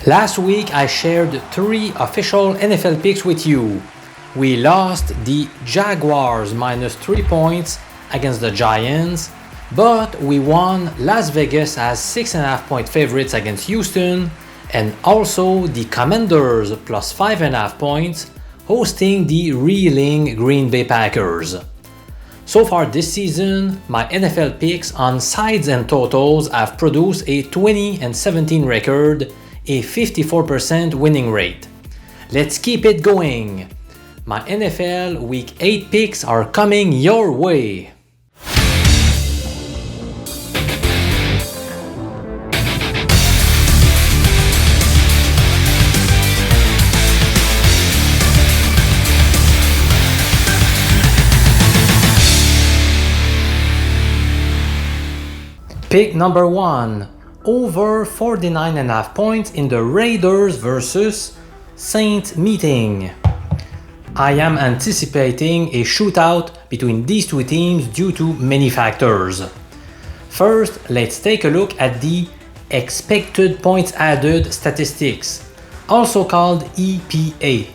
Last week I shared 3 official NFL picks with you. We lost the Jaguars -3 points against the Giants, but we won Las Vegas as 6.5 point favorites against Houston, and also the Commanders plus 5.5 points hosting the reeling Green Bay Packers. So far this season, my NFL picks on sides and totals have produced a 20-17 record, a 54% winning rate. Let's keep it going. My NFL Week 8 picks are coming your way. Pick number 1. Over 49.5 points in the Raiders versus Saints meeting. I am anticipating a shootout between these two teams due to many factors. First, let's take a look at the expected points added statistics, also called EPA.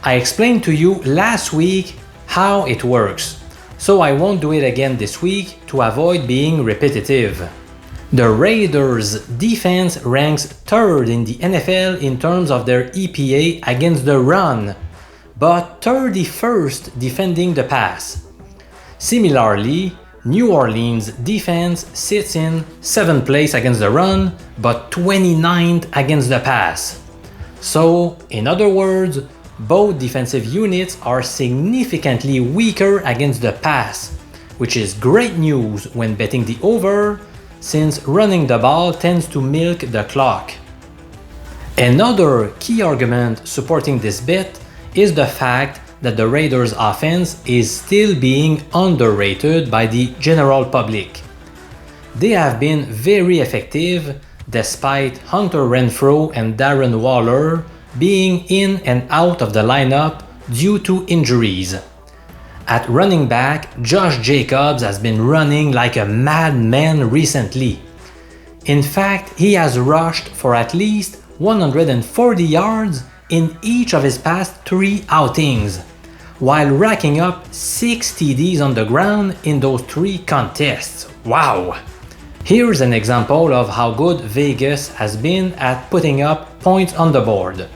I explained to you last week how it works, so I won't do it again this week to avoid being repetitive. The Raiders' defense ranks 3rd in the NFL in terms of their EPA against the run, but 31st defending the pass. Similarly, New Orleans' defense sits in 7th place against the run, but 29th against the pass. So, in other words, both defensive units are significantly weaker against the pass, which is great news when betting the over, since running the ball tends to milk the clock. Another key argument supporting this bet is the fact that the Raiders' offense is still being underrated by the general public. They have been very effective despite Hunter Renfrow and Darren Waller being in and out of the lineup due to injuries. At running back, Josh Jacobs has been running like a madman recently. In fact, he has rushed for at least 140 yards in each of his past 3 outings, while racking up 6 TDs on the ground in those 3 contests. Wow! Here's an example of how good Vegas has been at putting up points on the board.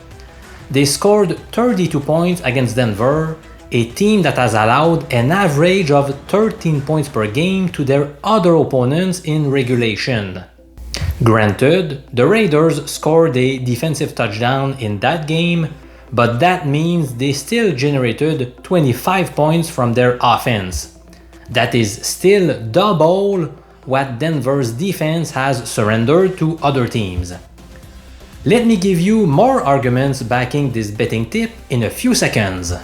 They scored 32 points against Denver, a team that has allowed an average of 13 points per game to their other opponents in regulation. Granted, the Raiders scored a defensive touchdown in that game, but that means they still generated 25 points from their offense. That is still double what Denver's defense has surrendered to other teams. Let me give you more arguments backing this betting tip in a few seconds.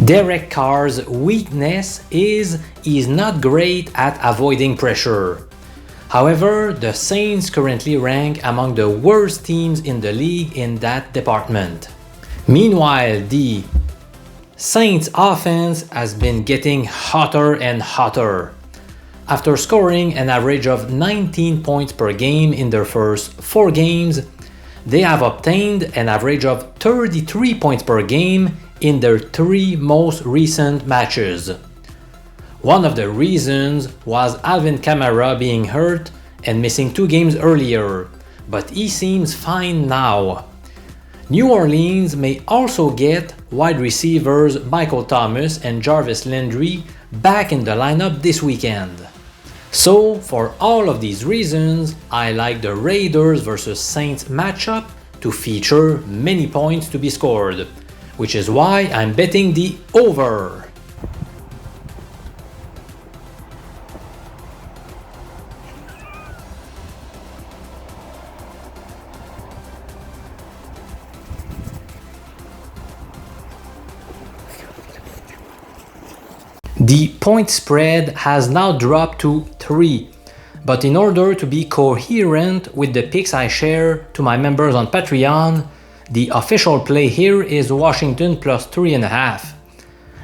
Derek Carr's weakness is he's not great at avoiding pressure. However, the Saints currently rank among the worst teams in the league in that department. Meanwhile, the Saints offense has been getting hotter and hotter. After scoring an average of 19 points per game in their first 4 games, they have obtained an average of 33 points per game in their 3 most recent matches. One of the reasons was Alvin Kamara being hurt and missing 2 games earlier, but he seems fine now. New Orleans may also get wide receivers Michael Thomas and Jarvis Landry back in the lineup this weekend. So, for all of these reasons, I like the Raiders versus Saints matchup to feature many points to be scored, which is why I'm betting the over. The point spread has now dropped to 3, but in order to be coherent with the picks I share to my members on Patreon, The official play here is Washington plus 3.5.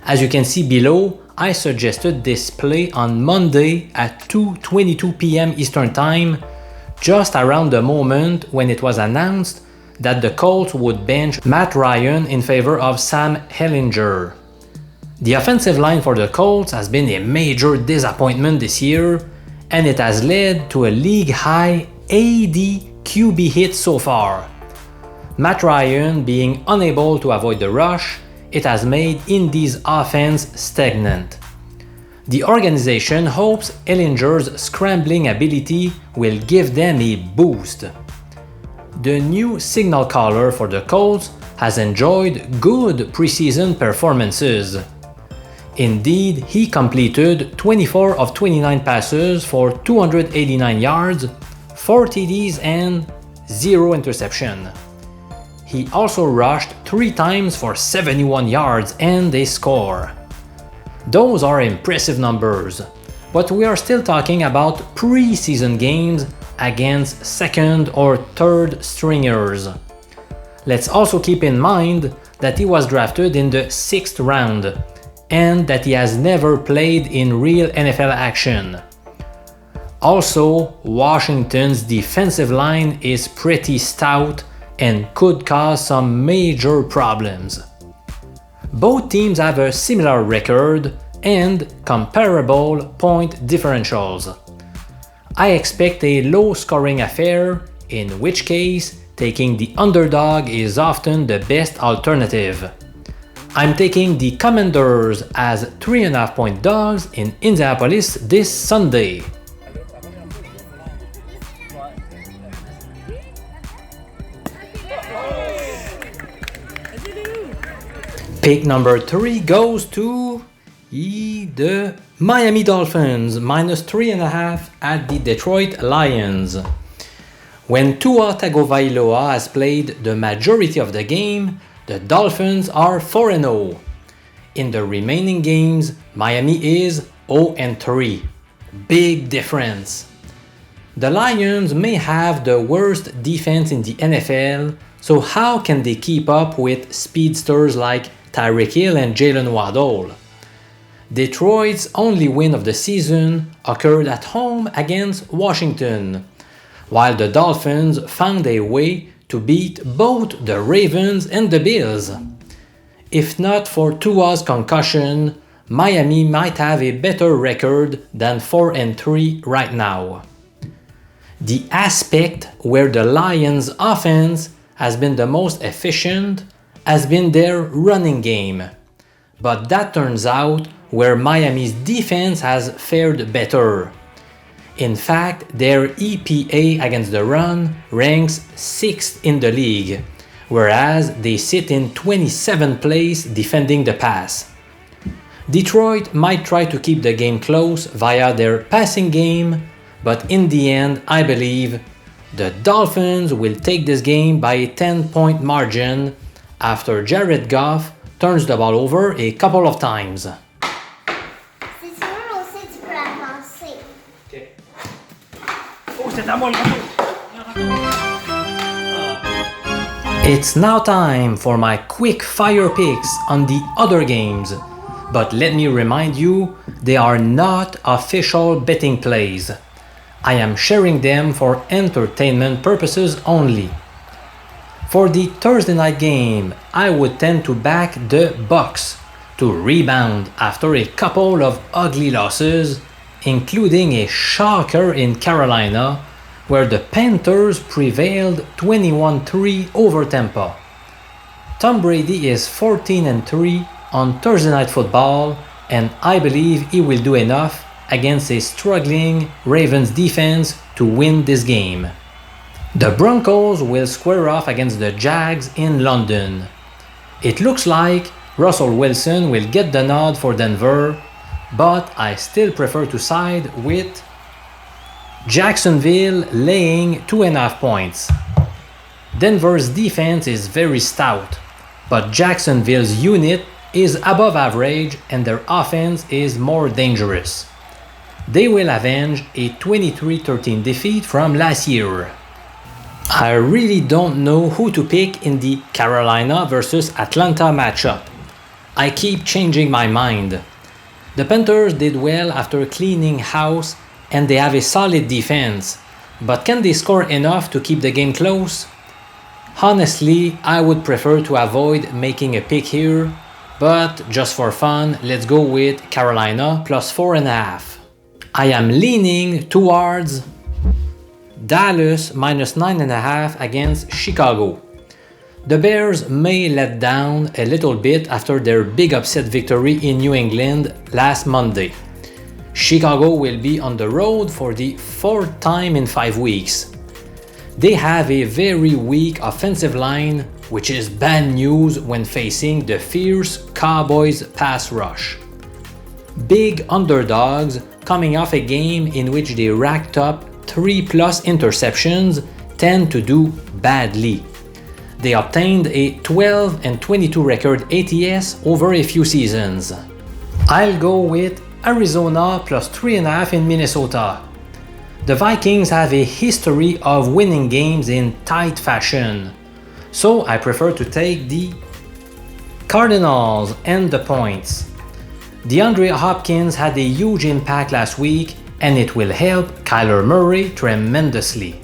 As you can see below, I suggested this play on Monday at 2:22 p.m. Eastern Time, just around the moment when it was announced that the Colts would bench Matt Ryan in favor of Sam Ehlinger. The offensive line for the Colts has been a major disappointment this year, and it has led to a league-high 80 QB hits so far. Matt Ryan being unable to avoid the rush, it has made Indy's offense stagnant. The organization hopes Ehlinger's scrambling ability will give them a boost. The new signal caller for the Colts has enjoyed good preseason performances. Indeed, he completed 24 of 29 passes for 289 yards, 4 TDs and 0 interception. He also rushed 3 times for 71 yards and a score. Those are impressive numbers, but we are still talking about preseason games against second or third stringers. Let's also keep in mind that he was drafted in the 6th round and that he has never played in real NFL action. Also, Washington's defensive line is pretty stout and could cause some major problems. Both teams have a similar record and comparable point differentials. I expect a low-scoring affair, in which case taking the underdog is often the best alternative. I'm taking the Commanders as 3.5-point dogs in Indianapolis this Sunday. Pick number 3 goes to the Miami Dolphins, minus 3.5 at the Detroit Lions. When Tua Tagovailoa has played the majority of the game, the Dolphins are 4-0. In the remaining games, Miami is 0-3. Big difference. The Lions may have the worst defense in the NFL, so how can they keep up with speedsters like Tyreek Hill and Jalen Waddle? Detroit's only win of the season occurred at home against Washington, while the Dolphins found a way to beat both the Ravens and the Bills. If not for Tua's concussion, Miami might have a better record than 4-3 right now. The aspect where the Lions' offense has been the most efficient has been their running game, but that turns out where Miami's defense has fared better. In fact, their EPA against the run ranks 6th in the league, whereas they sit in 27th place defending the pass. Detroit might try to keep the game close via their passing game, but in the end, I believe the Dolphins will take this game by a 10-point margin after Jared Goff turns the ball over a couple of times. It's now time for my quick fire picks on the other games, but let me remind you, they are not official betting plays. I am sharing them for entertainment purposes only. For the Thursday night game, I would tend to back the Bucks to rebound after a couple of ugly losses, including a shocker in Carolina, where the Panthers prevailed 21-3 over Tampa. Tom Brady is 14-3 on Thursday Night Football, and I believe he will do enough against a struggling Ravens defense to win this game. The Broncos will square off against the Jags in London. It looks like Russell Wilson will get the nod for Denver, but I still prefer to side with Jacksonville laying 2.5 points. Denver's defense is very stout, but Jacksonville's unit is above average and their offense is more dangerous. They will avenge a 23-13 defeat from last year. I really don't know who to pick in the Carolina versus Atlanta matchup. I keep changing my mind. The Panthers did well after cleaning house and they have a solid defense, but can they score enough to keep the game close? Honestly, I would prefer to avoid making a pick here, but just for fun, let's go with Carolina plus 4.5. I am leaning towards Dallas minus 9.5 against Chicago. The Bears may let down a little bit after their big upset victory in New England last Monday. Chicago will be on the road for the fourth time in 5 weeks. They have a very weak offensive line, which is bad news when facing the fierce Cowboys pass rush. Big underdogs coming off a game in which they racked up 3+ interceptions tend to do badly. They obtained a 12-22 record ATS over a few seasons. I'll go with Arizona plus 3.5 in Minnesota. The Vikings have a history of winning games in tight fashion, so I prefer to take the Cardinals and the points. DeAndre Hopkins had a huge impact last week, and it will help Kyler Murray tremendously.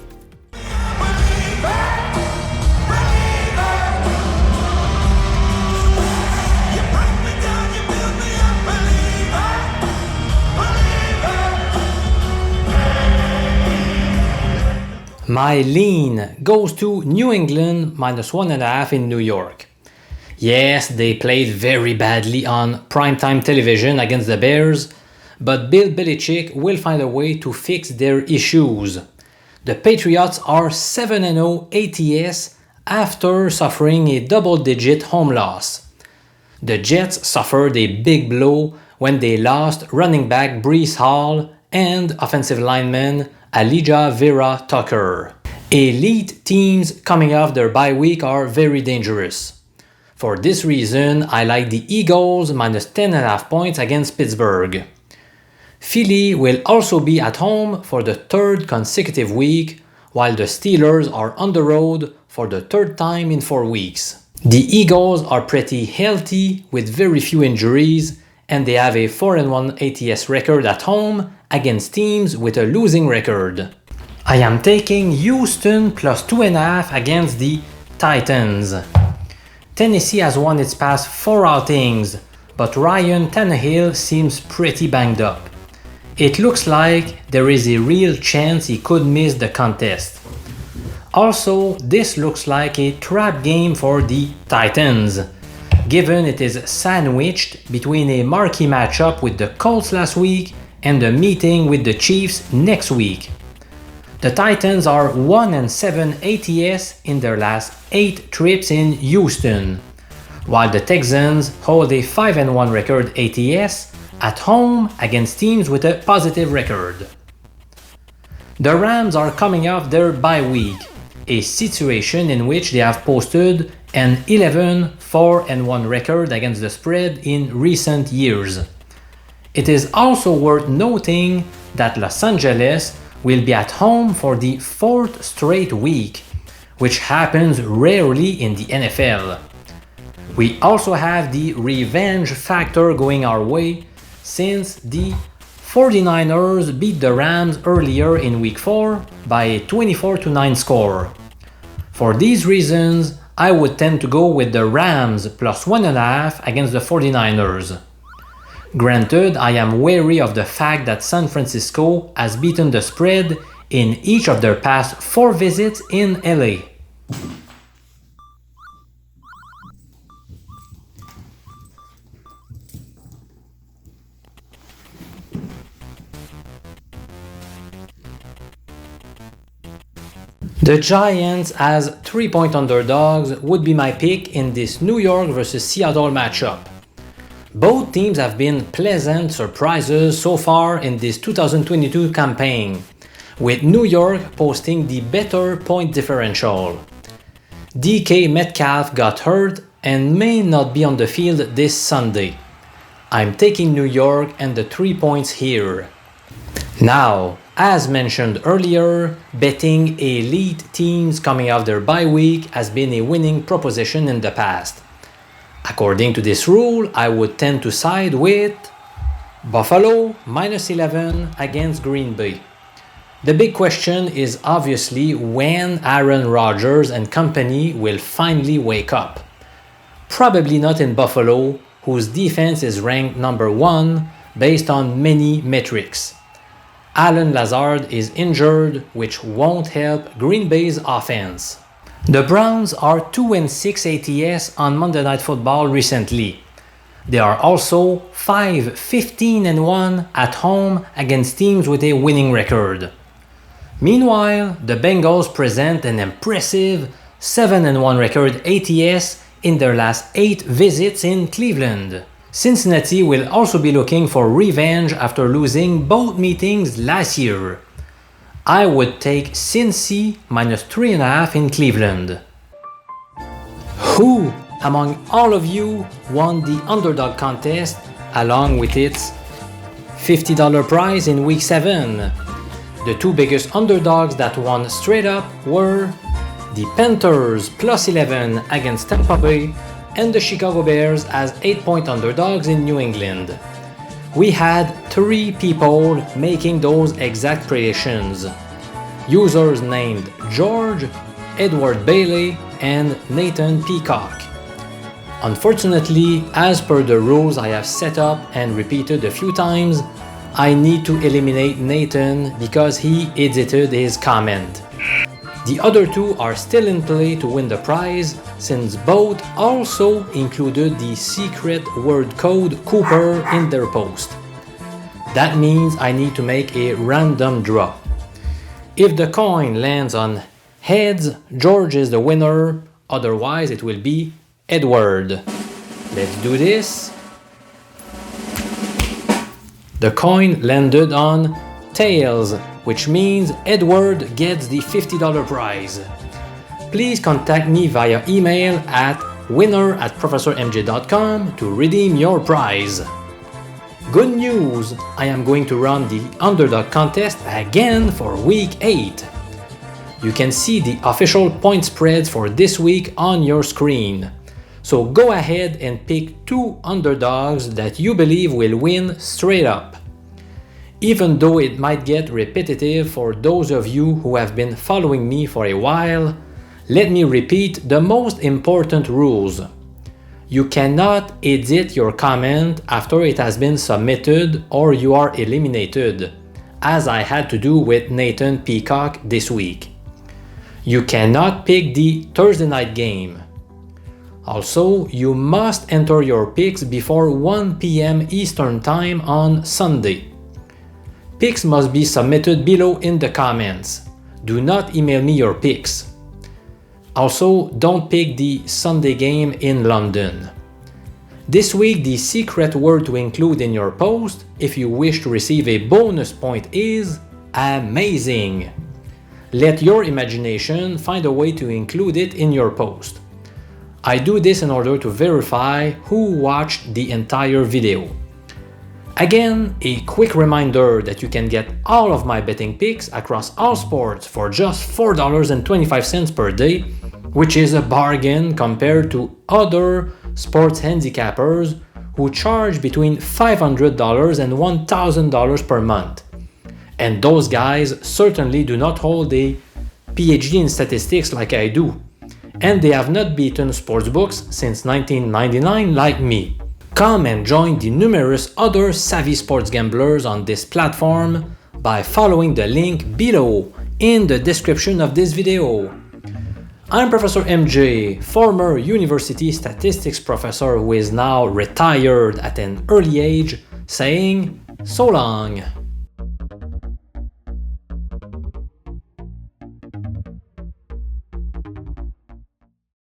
My lean goes to New England minus 1.5 in New York. Yes, they played very badly on primetime television against the Bears, but Bill Belichick will find a way to fix their issues. The Patriots are 7-0 ATS after suffering a double-digit home loss. The Jets suffered a big blow when they lost running back Breece Hall and offensive lineman Elijah Vera Tucker. Elite teams coming off their bye week are very dangerous. For this reason, I like the Eagles minus 10.5 points against Pittsburgh. Philly will also be at home for the third consecutive week, while the Steelers are on the road for the third time in 4 weeks. The Eagles are pretty healthy with very few injuries, and they have a 4-1 ATS record at home against teams with a losing record. I am taking Houston plus 2.5 against the Titans. Tennessee has won its past 4 outings, but Ryan Tannehill seems pretty banged up. It looks like there is a real chance he could miss the contest. Also, this looks like a trap game for the Titans, given it is sandwiched between a marquee matchup with the Colts last week and a meeting with the Chiefs next week. The Titans are 1-7 ATS in their last 8 trips in Houston, while the Texans hold a 5-1 record ATS at home against teams with a positive record. The Rams are coming off their bye week, a situation in which they have posted an 11-4-1 record against the spread in recent years. It is also worth noting that Los Angeles will be at home for the 4th straight week, which happens rarely in the NFL. We also have the revenge factor going our way since the 49ers beat the Rams earlier in Week 4 by a 24-9 score. For these reasons, I would tend to go with the Rams plus 1.5 against the 49ers. Granted, I am wary of the fact that San Francisco has beaten the spread in each of their past 4 visits in LA. The Giants as 3-point underdogs would be my pick in this New York versus Seattle matchup. Both teams have been pleasant surprises so far in this 2022 campaign, with New York posting the better point differential. DK Metcalf got hurt and may not be on the field this Sunday. I'm taking New York and the 3 points here. Now, As mentioned earlier, betting elite teams coming off their bye week has been a winning proposition in the past. According to this rule, I would tend to side with Buffalo -11 against Green Bay. The big question is obviously when Aaron Rodgers and company will finally wake up. Probably not in Buffalo, whose defense is ranked number 1 based on many metrics. Alan Lazard is injured, which won't help Green Bay's offense. The Browns are 2-6 ATS on Monday Night Football recently. They are also 5-15-1 at home against teams with a winning record. Meanwhile, the Bengals present an impressive 7-1 record ATS in their last 8 visits in Cleveland. Cincinnati will also be looking for revenge after losing both meetings last year. I would take Cincy -3.5 in Cleveland. Who among all of you won the underdog contest along with its $50 prize in week 7? The 2 biggest underdogs that won straight up were the Panthers +11 against Tampa Bay and the Chicago Bears as 8-point underdogs in New England. We had 3 people making those exact predictions. Users named George, Edward Bailey, and Nathan Peacock. Unfortunately, as per the rules I have set up and repeated a few times, I need to eliminate Nathan because he edited his comment. The other 2 are still in play to win the prize since both also included the secret word code Cooper in their post. That means I need to make a random draw. If the coin lands on heads, George is the winner, otherwise it will be Edward. Let's do this. The coin landed on tails, which means Edward gets the $50 prize. Please contact me via email at winner@professormj.com to redeem your prize. Good news! I am going to run the underdog contest again for week 8. You can see the official point spreads for this week on your screen. So go ahead and pick 2 underdogs that you believe will win straight up. Even though it might get repetitive for those of you who have been following me for a while, let me repeat the most important rules. You cannot edit your comment after it has been submitted or you are eliminated, as I had to do with Nathan Peacock this week. You cannot pick the Thursday night game. Also, you must enter your picks before 1 p.m. Eastern Time on Sunday. Picks must be submitted below in the comments. Do not email me your picks. Also, don't pick the Sunday game in London. This week, the secret word to include in your post, if you wish to receive a bonus point, is amazing. Let your imagination find a way to include it in your post. I do this in order to verify who watched the entire video. Again, a quick reminder that you can get all of my betting picks across all sports for just $4.25 per day, which is a bargain compared to other sports handicappers who charge between $500 and $1,000 per month. And those guys certainly do not hold a PhD in statistics like I do. And they have not beaten sportsbooks since 1999 like me. Come and join the numerous other savvy sports gamblers on this platform by following the link below in the description of this video. I'm Professor MJ, former university statistics professor who is now retired at an early age, saying so long.